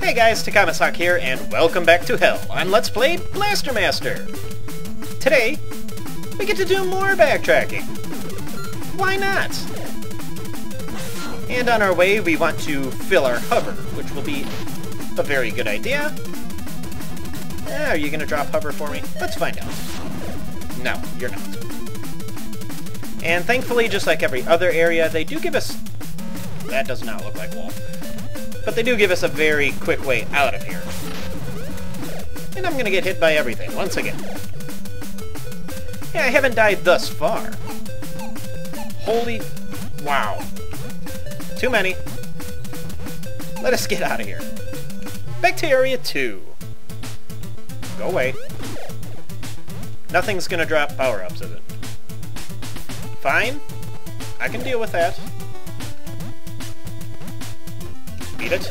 Hey guys, Takamasak here, and welcome back to Hell on Let's Play Blaster Master! Today, we get to do more backtracking. Why not? And on our way, we want to fill our hover, which will be a very good idea. Are you going to drop hover for me? Let's find out. No, you're not. And thankfully, just like every other area, they do give us... That does not look like Wolf. But they do give us a very quick way out of here. And I'm going to get hit by everything once again. Yeah, I haven't died thus far. Holy... Wow. Too many. Let us get out of here. Back to Area 2. Go away. Nothing's going to drop power-ups, is it? Fine. I can deal with that. Beat it.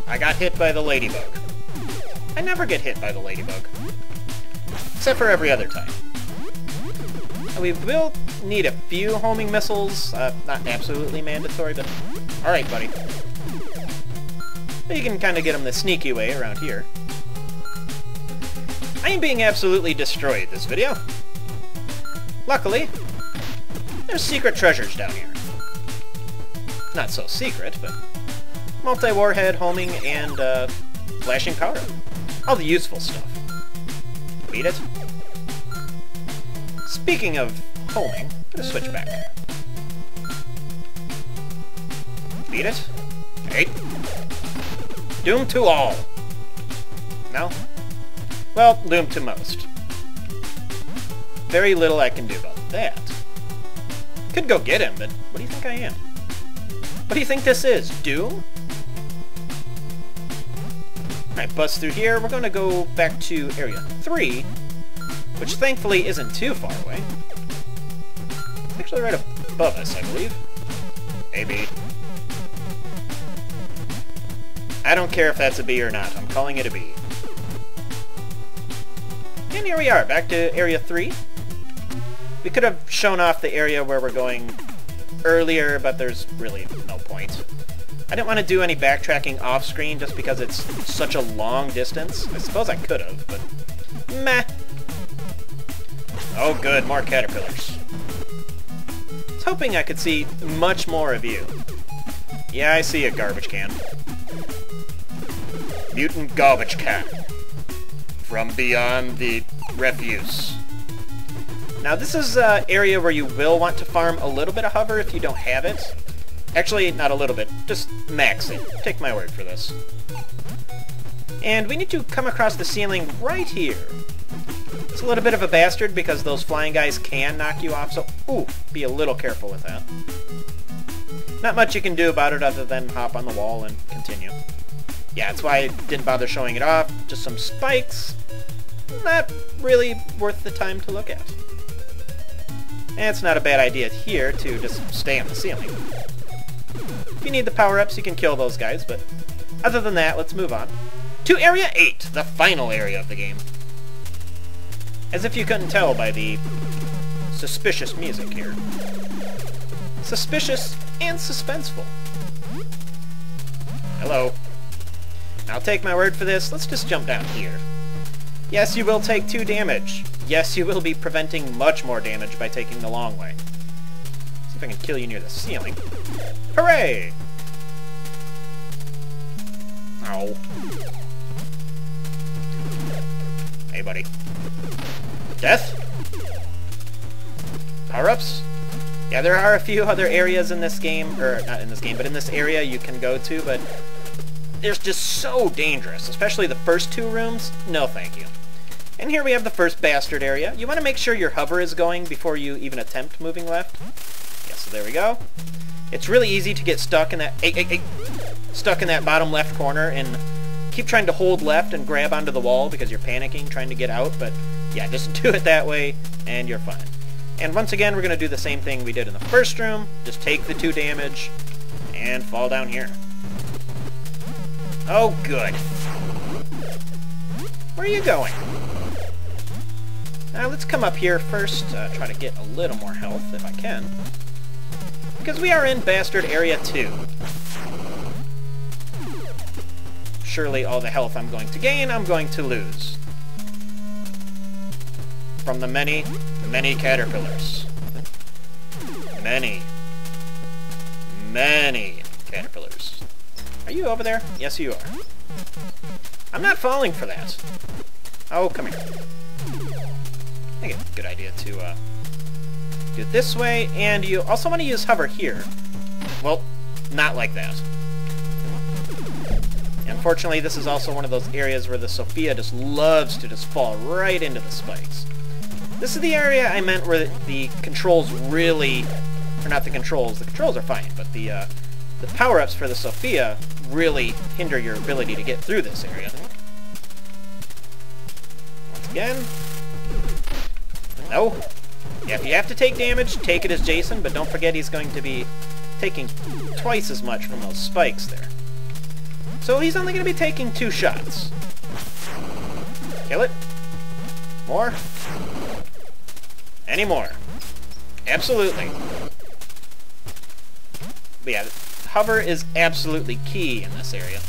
I got hit by the ladybug. I never get hit by the ladybug. Except for every other time. We will need a few homing missiles. Not absolutely mandatory, but... Alright, buddy. You can kind of get them the sneaky way around here. I am being absolutely destroyed this video. Luckily, there's secret treasures down here. Not so secret, but... multi-warhead, homing, and flashing power. All the useful stuff. Beat it. Speaking of homing, I'm gonna switch back. Beat it. Hey. Doom to all. No? Well, doom to most. Very little I can do about that. Could go get him, but what do you think I am? What do you think this is? Doom? Alright, bust through here. We're going to go back to Area 3, which thankfully isn't too far away. It's actually right above us, I believe. Maybe. I don't care if that's a B or not. I'm calling it a B. And here we are, back to Area 3. We could have shown off the area where we're going earlier, but there's really no point. I didn't want to do any backtracking off-screen just because it's such a long distance. I suppose I could have, but meh. Oh good, more caterpillars. I was hoping I could see much more of you. Yeah, I see a garbage can. Mutant garbage can. From beyond the refuse. Now this is an area where you will want to farm a little bit of hover if you don't have it. Actually, not a little bit. Just max it. Take my word for this. And we need to come across the ceiling right here. It's a little bit of a bastard because those flying guys can knock you off, so ooh, be a little careful with that. Not much you can do about it other than hop on the wall and continue. Yeah, that's why I didn't bother showing it off. Just some spikes. Not really worth the time to look at. And it's not a bad idea here to just stay on the ceiling. If you need the power-ups, you can kill those guys, but other than that, let's move on to Area 8, the final area of the game. As if you couldn't tell by the suspicious music here. Suspicious and suspenseful. Hello. I'll take my word for this. Let's just jump down here. Yes, you will take 2 damage. Yes, you will be preventing much more damage by taking the long way. See if I can kill you near the ceiling. Hooray! Ow. Hey, buddy. Death? Power-ups? Yeah, there are a few other areas in this game, or not in this game, but in this area you can go to, but they're just so dangerous, especially the first 2 rooms. No, thank you. And here we have the first bastard area. You want to make sure your hover is going before you even attempt moving left. Yeah, so there we go. It's really easy to get stuck in that stuck in that bottom left corner and keep trying to hold left and grab onto the wall because you're panicking trying to get out, but yeah, just do it that way and you're fine. And once again, we're going to do the same thing we did in the first room. Just take the 2 damage and fall down here. Oh, good. Where are you going? Now, let's come up here first, try to get a little more health if I can. Because we are in Bastard Area 2. surely all the health I'm going to gain, I'm going to lose. From the many, many caterpillars. Many caterpillars. Are you over there? Yes, you are. I'm not falling for that. Oh, come here. I think it's a good idea to do it this way, and you also want to use hover here. Well, not like that. Unfortunately, this is also one of those areas where the Sophia just loves to just fall right into the spikes. This is the area I meant where the controls really... Or not the controls are fine, but the power-ups for the Sophia really hinder your ability to get through this area. Once again. No. Yeah, if you have to take damage, take it as Jason, but don't forget he's going to be taking twice as much from those spikes there. So he's only going to be taking 2 shots. Kill it. More. Any more. Absolutely. But yeah, hover is absolutely key in this area.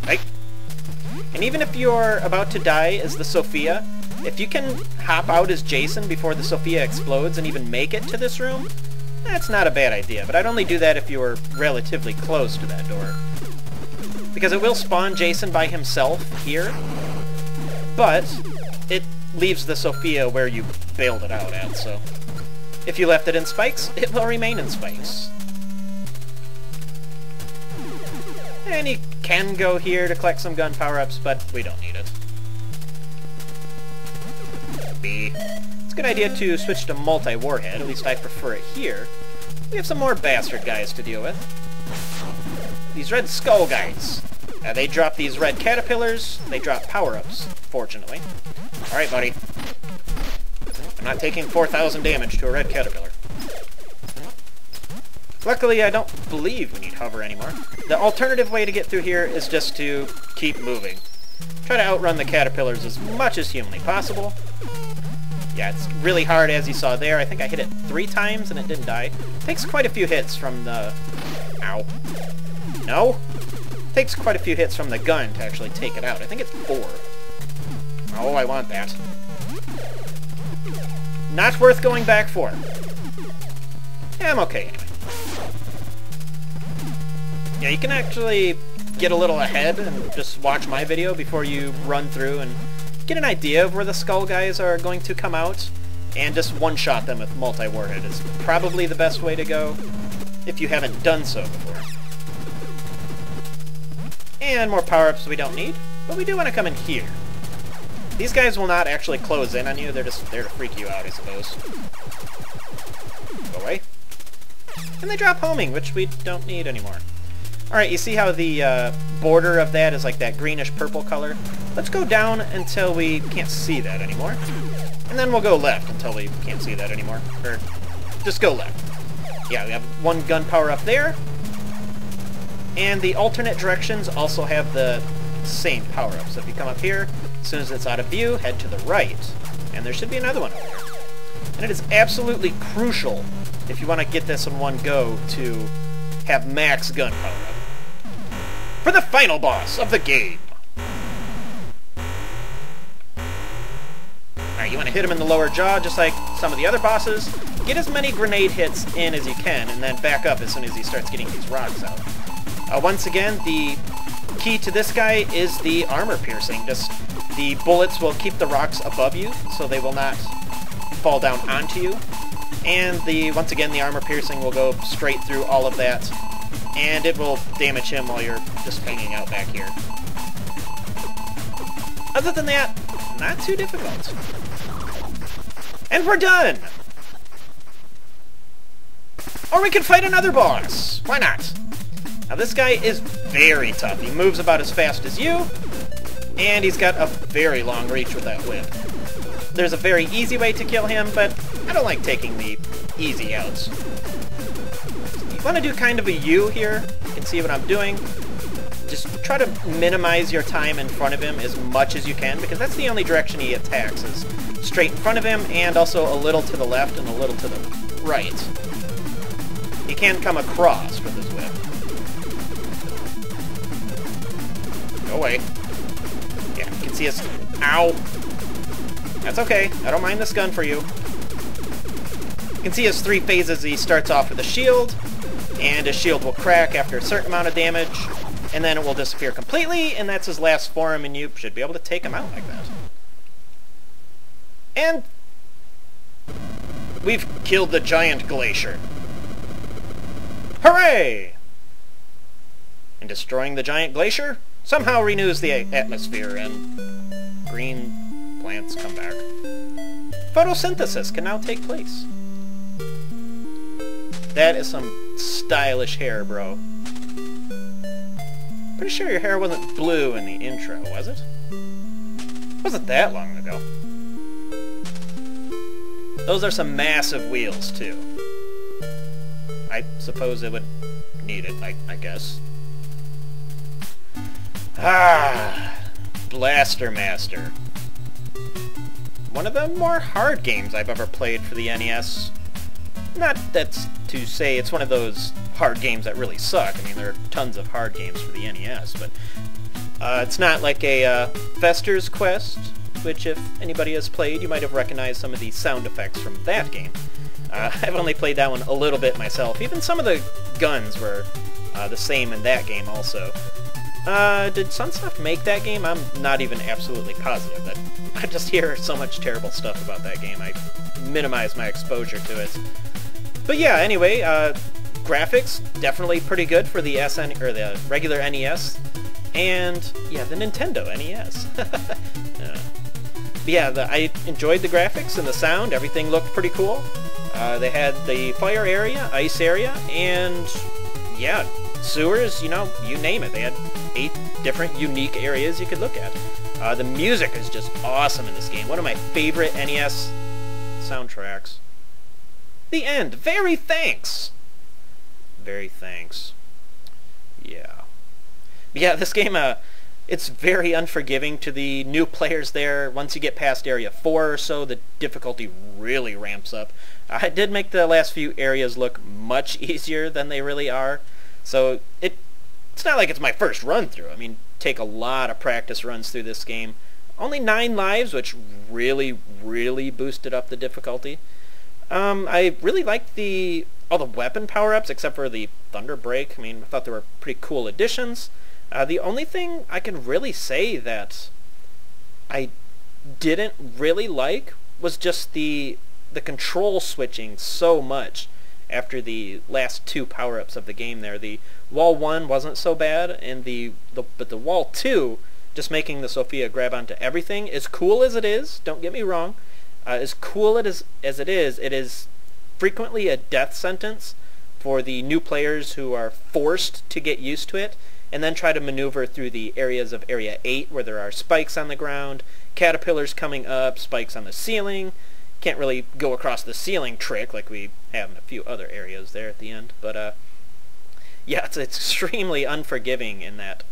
Right? And even if you're about to die as the Sophia, if you can hop out as Jason before the Sophia explodes and even make it to this room, that's not a bad idea. But I'd only do that if you were relatively close to that door. Because it will spawn Jason by himself here, but it leaves the Sophia where you bailed it out at, so... If you left it in spikes, it will remain in spikes. And you can go here to collect some gun power-ups, but we don't need it. B. It's a good idea to switch to multi-warhead, at least I prefer it here. We have some more bastard guys to deal with. These red skull guys. They drop these red caterpillars, they drop power-ups, fortunately. Alright, buddy. I'm not taking 4,000 damage to a red caterpillar. Luckily, I don't believe we need hover anymore. The alternative way to get through here is just to keep moving. Try to outrun the caterpillars as much as humanly possible. Yeah, it's really hard, as you saw there. I think I hit it 3 times and it didn't die. Takes quite a few hits from the... Ow. No? Takes quite a few hits from the gun to actually take it out. I think it's 4. Oh, I want that. Not worth going back for. Yeah, I'm okay anyway. Yeah, you can actually get a little ahead and just watch my video before you run through and get an idea of where the skull guys are going to come out, and just one-shot them with multi-warhead is probably the best way to go if you haven't done so before. And more power-ups we don't need, but we do want to come in here. These guys will not actually close in on you, they're just there to freak you out, I suppose. Go away. And they drop homing, which we don't need anymore. Alright, you see how the border of that is like that greenish-purple color? Let's go down until we can't see that anymore. And then we'll go left until we can't see that anymore. Or, just go left. Yeah, we have 1 gun power up there. And the alternate directions also have the same power-up. So if you come up here, as soon as it's out of view, head to the right. And there should be another one over there. And it is absolutely crucial, if you want to get this in one go, to have max gun power-up. For the final boss of the game! Alright, you want to hit him in the lower jaw, just like some of the other bosses. Get as many grenade hits in as you can, and then back up as soon as he starts getting these rocks out. Once again, the key to this guy is the armor piercing. Just the bullets will keep the rocks above you, so they will not fall down onto you. And once again, the armor piercing will go straight through all of that, and it will damage him while you're just hanging out back here. Other than that, not too difficult. And we're done! Or we can fight another boss! Why not? Now this guy is very tough. He moves about as fast as you, and he's got a very long reach with that whip. There's a very easy way to kill him, but I don't like taking the easy outs. You want to do kind of a U here. You can see what I'm doing. Just try to minimize your time in front of him as much as you can, because that's the only direction he attacks, is straight in front of him, and also a little to the left and a little to the right. He can come across with his whip. Go away. boy. Yeah, you can see us... Ow! That's okay. I don't mind this gun for you. You can see his 3 phases. He starts off with a shield, and his shield will crack after a certain amount of damage, and then it will disappear completely, and that's his last form, and you should be able to take him out like that. And we've killed the giant glacier. Hooray! And destroying the giant glacier somehow renews the atmosphere, and green plants come back. Photosynthesis can now take place. That is some stylish hair, bro. Pretty sure your hair wasn't blue in the intro, was it? Wasn't that long ago. Those are some massive wheels, too. I suppose it would need it, I guess. Ah, Blaster Master. One of the more hard games I've ever played for the NES. Not that's to say it's one of those hard games that really suck. I mean, there are tons of hard games for the NES, but it's not like a Fester's Quest, which if anybody has played, you might have recognized some of the sound effects from that game. I've only played that one a little bit myself. Even some of the guns were the same in that game also. Did Sunsoft make that game? I'm not even absolutely positive. I just hear so much terrible stuff about that game. I minimize my exposure to it. But yeah, anyway, graphics definitely pretty good for the the regular NES, and yeah, the Nintendo NES. Yeah, I enjoyed the graphics and the sound. Everything looked pretty cool. They had the fire area, ice area, and yeah, sewers. You know, you name it. They had 8 different unique areas you could look at. The music is just awesome in this game. One of my favorite NES soundtracks. The end. Very thanks. Very thanks. Yeah. Yeah, this game, it's very unforgiving to the new players there. Once you get past Area 4 or so, the difficulty really ramps up. I did make the last few areas look much easier than they really are. So it's not like it's my first run through. I mean, take a lot of practice runs through this game. Only 9 lives, which really, really boosted up the difficulty. I really liked all the weapon power-ups, except for the Thunder Break. I mean, I thought they were pretty cool additions. The only thing I can really say that I didn't really like was just the control switching so much after the last 2 power-ups of the game there. The Wall 1 wasn't so bad, and but the Wall 2, just making the Sophia grab onto everything, as cool as it is, don't get me wrong, as cool as it is frequently a death sentence for the new players who are forced to get used to it, and then try to maneuver through the areas of Area 8 where there are spikes on the ground, caterpillars coming up, spikes on the ceiling. Can't really go across the ceiling trick like we have in a few other areas there at the end. But yeah, it's extremely unforgiving in that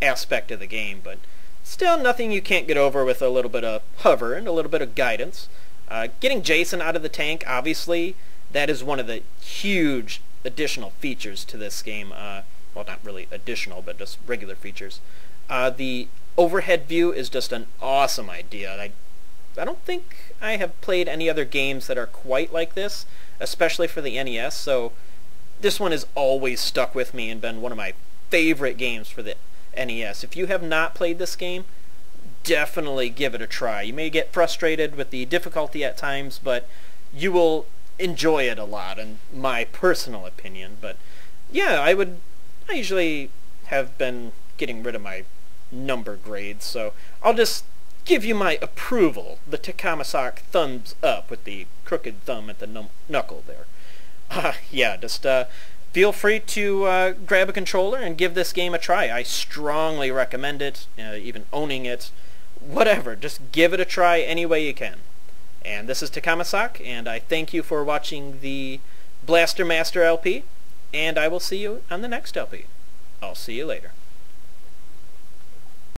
aspect of the game, but still nothing you can't get over with a little bit of hover and a little bit of guidance. Getting Jason out of the tank, obviously, that is one of the huge additional features to this game. Well, not really additional, but just regular features. The overhead view is just an awesome idea. I don't think I have played any other games that are quite like this, especially for the NES, so this one has always stuck with me and been one of my favorite games for the NES. If you have not played this game, definitely give it a try. You may get frustrated with the difficulty at times, but you will enjoy it a lot, in my personal opinion. But yeah, I usually have been getting rid of my number grades, so I'll just give you my approval, the Takamasak thumbs up with the crooked thumb at the knuckle there. Yeah, just feel free to grab a controller and give this game a try. I strongly recommend it, even owning it, whatever. Just give it a try any way you can. And this is Takamasak, and I thank you for watching the Blaster Master LP, and I will see you on the next LP. I'll see you later.